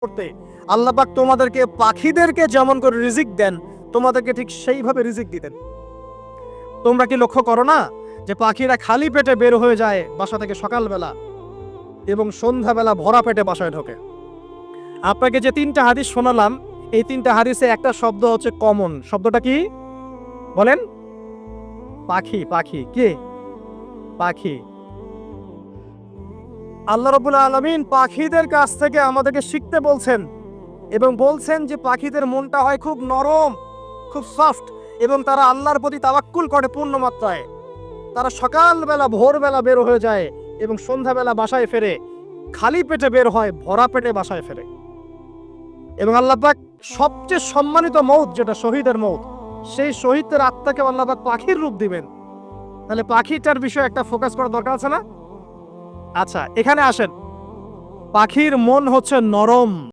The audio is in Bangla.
করতে আল্লাহ পাক তোমাদেরকে পাখিদেরকে যেমন করে রিজিক দেন তোমাদেরকে ঠিক সেইভাবে রিজিক দিতেন। তোমরা কি লক্ষ্য করো না যে পাখিরা খালি পেটে বের হয়ে যায় বাসা থেকে সকালবেলা এবং সন্ধ্যাবেলা ভরা পেটে বাসায় ঢোকে? আপনাকে যে তিনটা হাদিস শোনালাম এই তিনটা হাদিসে একটা শব্দ হচ্ছে কমন। শব্দটা কি বলেন? পাখি। পাখি কে? পাখি। আল্লাহ রাব্বুল আলামিন পাখিদের কাছ থেকে আমাদেরকে শিখতে বলছেন এবং বলছেন যে পাখিদের মনটা হয় খুব নরম, খুব সফট এবং তারা আল্লাহর প্রতি তাওয়াক্কুল করে পূর্ণ মাত্রায়। তারা সকালবেলা ভোরবেলা বের হয়ে যায় এবং সন্ধ্যাবেলা বাসায় ফেরে, খালি পেটে বের হয়, ভরা পেটে বাসায় ফেরে। এবং আল্লাহ পাক সবচেয়ে সম্মানিত মৌত যেটা শহীদের মৌত, সেই শহীদদের আত্মাকে আল্লাহ পাক পাখির রূপ দিবেন। তাহলে পাখিটার বিষয়ে একটা ফোকাস করা দরকার আছে না? আচ্ছা, এখানে আসেন। পাখির মন হচ্ছে নরম।